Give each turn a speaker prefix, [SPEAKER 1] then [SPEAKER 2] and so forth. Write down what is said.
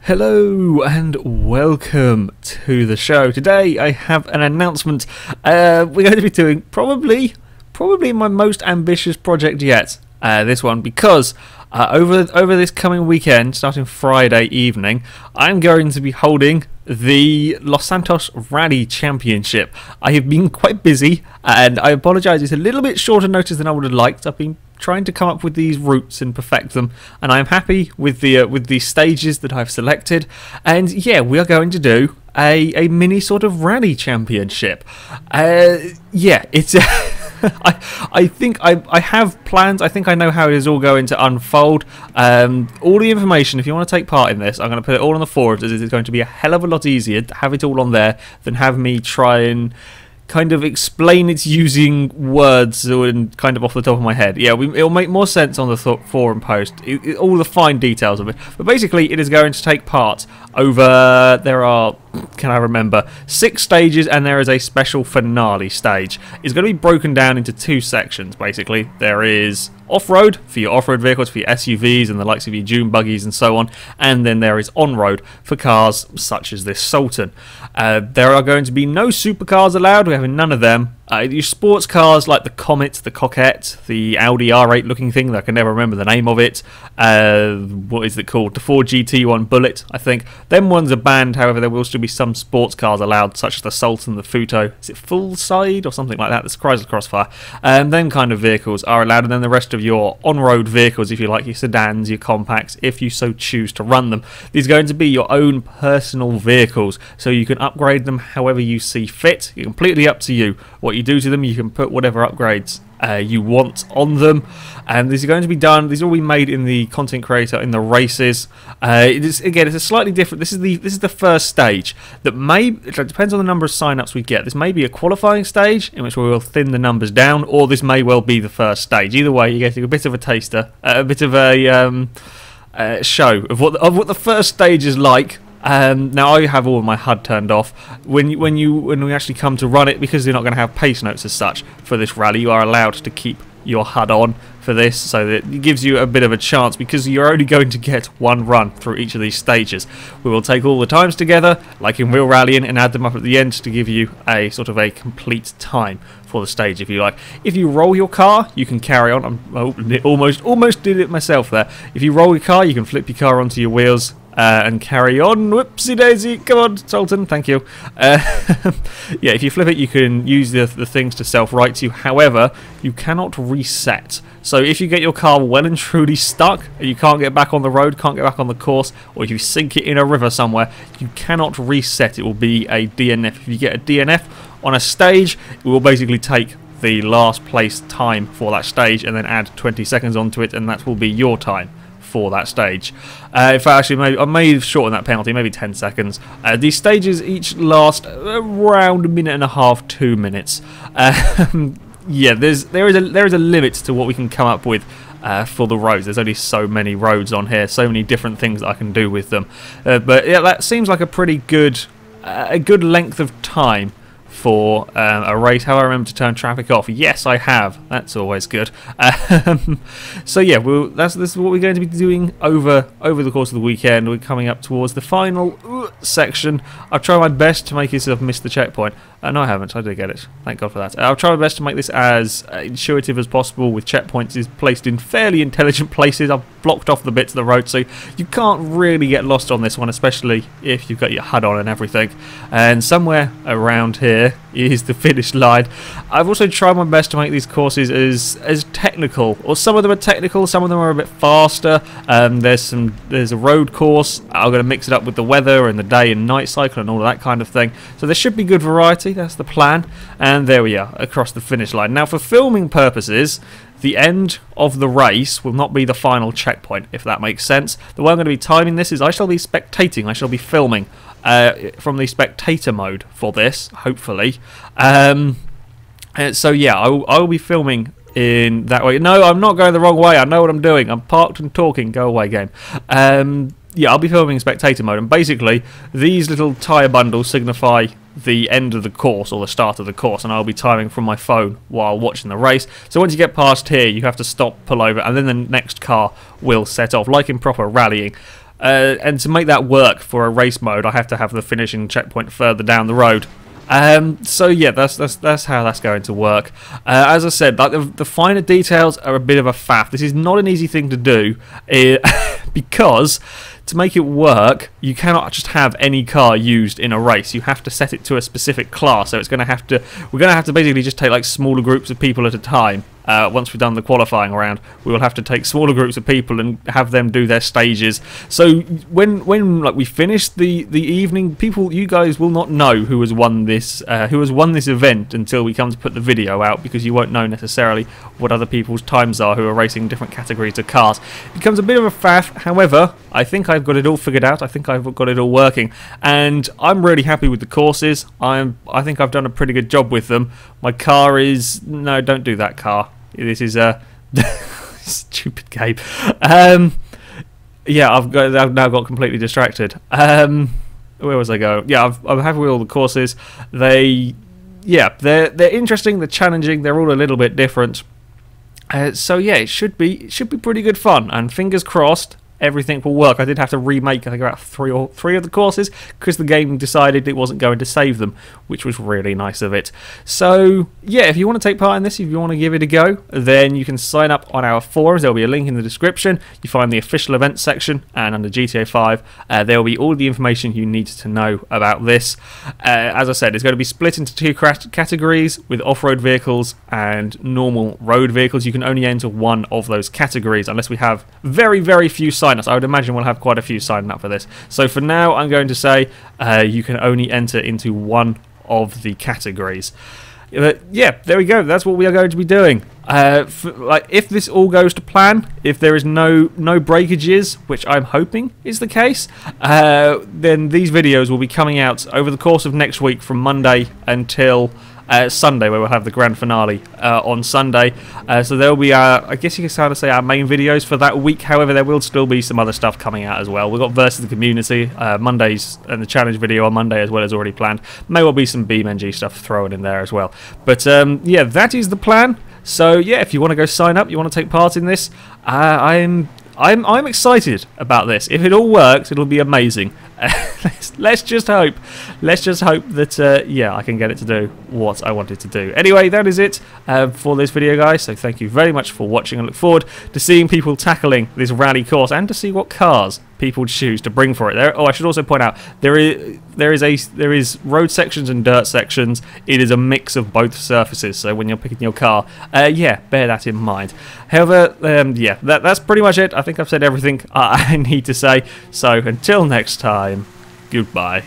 [SPEAKER 1] Hello and welcome to the show. Today I have an announcement. We're going to be doing probably my most ambitious project yet. This one, because over this coming weekend, starting Friday evening, I'm going to be holding the Los Santos Rally Championship. I have been quite busy, and I apologise. It's a little bit shorter notice than I would have liked. I've been trying to come up with these routes and perfect them, and I'm happy with the stages that I've selected. And yeah, we are going to do a mini sort of rally championship. Yeah, it's I think I have plans. I think I know how it is all going to unfold. All the information, if you want to take part in this, I'm going to put it all on the forums. It's going to be a hell of a lot easier to have it all on there than have me try and kind of explain it using words and kind of off the top of my head. Yeah, it'll make more sense on the forum post, all the fine details of it. But basically, it is going to take part over, there are, can I remember, 6 stages, and there is a special finale stage. It's going to be broken down into 2 sections, basically. There is off-road for your off-road vehicles, for your SUVs and the likes of your dune buggies and so on, and then there is on-road for cars such as this Sultan. There are going to be no supercars allowed. We have none of them. Your sports cars like the Comet, the Coquette, the Audi R8 looking thing, I can never remember the name of it. What is it called? The Ford GT1 Bullet, I think. Them ones are banned, however there will still be some sports cars allowed, such as the Sultan, the Futo. Is it Full Side or something like that? The Chrysler Crossfire. Them kind of vehicles are allowed, and then the rest of your on-road vehicles, if you like, your sedans, your compacts, if you so choose to run them. These are going to be your own personal vehicles, so you can upgrade them however you see fit. It's completely up to you what you do to them. You can put whatever upgrades you want on them, and these are going to be done. These will be made in the content creator in the races. It's a slightly different. This is the first stage that it depends on the number of sign-ups we get. This may be a qualifying stage in which we will thin the numbers down, or this may well be the first stage. Either way, you're getting a bit of a taster, a bit of a show of what the first stage is like. Now I have all of my HUD turned off. When we actually come to run it, because you're not going to have pace notes as such for this rally, you are allowed to keep your HUD on for this, so that it gives you a bit of a chance, because you're only going to get one run through each of these stages. We will take all the times together, like in real rallying, and add them up at the end to give you a sort of a complete time for the stage, if you like. If you roll your car, you can carry on. I almost did it myself there. If you roll your car, you can flip your car onto your wheels and carry on. Whoopsie daisy, come on Sultan, thank you. Yeah, if you flip it, you can use the things to self-right to you. However, you cannot reset. So if you get your car well and truly stuck, and you can't get back on the road, can't get back on the course, or if you sink it in a river somewhere, you cannot reset. It will be a DNF. If you get a DNF on a stage, it will basically take the last place time for that stage and then add 20 seconds onto it, and that will be your time for that stage. In fact, actually, I may have shortened that penalty, maybe 10 seconds. These stages each last around a minute and a half, 2 minutes. Yeah, there is a limit to what we can come up with for the roads. There's only so many roads on here, so many different things that I can do with them. But yeah, that seems like a pretty good length of time for a race. How I remember to turn traffic off. Yes, I have. That's always good. So yeah, this is what we're going to be doing over the course of the weekend. We're coming up towards the final section. I've tried my best to make yourself miss the checkpoint. No, I haven't. I did get it. Thank God for that. I'll try my best to make this as intuitive as possible, with checkpoints placed in fairly intelligent places. I've blocked off the bits of the road, so you can't really get lost on this one, especially if you've got your HUD on and everything. And somewhere around here is the finish line. I've also tried my best to make these courses as technical, or some of them are technical, some of them are a bit faster. There's a road course. I'm going to mix it up with the weather and the day and night cycle and all of that kind of thing. So there should be good variety. That's the plan. And there we are, across the finish line. Now, for filming purposes, the end of the race will not be the final checkpoint, if that makes sense. The way I'm going to be timing this is I shall be spectating. I shall be filming from the spectator mode for this, hopefully. So yeah, I will be filming in that way. No, I'm not going the wrong way. I know what I'm doing. I'm parked and talking. Go away, game. Yeah, I'll be filming in spectator mode, and basically these little tyre bundles signify the end of the course or the start of the course, and I'll be timing from my phone while watching the race. So once you get past here, you have to stop, pull over, and then the next car will set off, like in proper rallying. And to make that work for a race mode, I have to have the finishing checkpoint further down the road. So yeah, that's how that's going to work. As I said, like the finer details are a bit of a faff. This is not an easy thing to do because to make it work, you cannot just have any car used in a race. You have to set it to a specific class. So it's going to have to we're going to have to basically just take like smaller groups of people at a time. Once we've done the qualifying round, we will have to take smaller groups of people and have them do their stages. So when like we finish the evening, you guys will not know who has won this event until we come to put the video out, because you won't know necessarily what other people's times are who are racing different categories of cars. It becomes a bit of a faff. However, I think I've got it all figured out. I think I've got it all working, and I'm really happy with the courses. I think I've done a pretty good job with them. My car is no, don't do that car. This is a stupid game. Yeah, I've now got completely distracted. Where was I going? Yeah, I'm happy with all the courses. They're interesting. They're challenging. They're all a little bit different. So yeah, it should be pretty good fun. And fingers crossed, everything will work. I did have to remake, I think, about three of the courses because the game decided it wasn't going to save them, which was really nice of it. So yeah, if you want to take part in this, if you want to give it a go, then you can sign up on our forums. There'll be a link in the description. You find the official events section, and under GTA 5 there will be all the information you need to know about this. As I said, it's going to be split into two categories, with off-road vehicles and normal road vehicles. You can only enter one of those categories unless we have very, very few sign-ups. I would imagine we'll have quite a few signing up for this. So for now, I'm going to say you can only enter into one of the categories. Yeah, there we go. That's what we are going to be doing. If this all goes to plan, if there is no breakages, which I'm hoping is the case, then these videos will be coming out over the course of next week, from Monday until Sunday, where we'll have the grand finale on Sunday. So there will be, I guess you can kind of say, our main videos for that week. However, there will still be some other stuff coming out as well. We've got Versus the Community, Mondays, and the challenge video on Monday as well as already planned. May well be some BeamNG stuff thrown in there as well. But yeah, that is the plan. So yeah, if you want to go sign up, you want to take part in this, I'm excited about this. If it all works, it'll be amazing. Let's just hope. Let's just hope that yeah, I can get it to do what I want it to do. Anyway, that is it for this video, guys. So thank you very much for watching. I look forward to seeing people tackling this rally course and to see what cars people choose to bring for it. I should also point out there is road sections and dirt sections. It is a mix of both surfaces. So when you're picking your car, yeah, bear that in mind. However, yeah, that's pretty much it. I think I've said everything I need to say. So until next time, goodbye.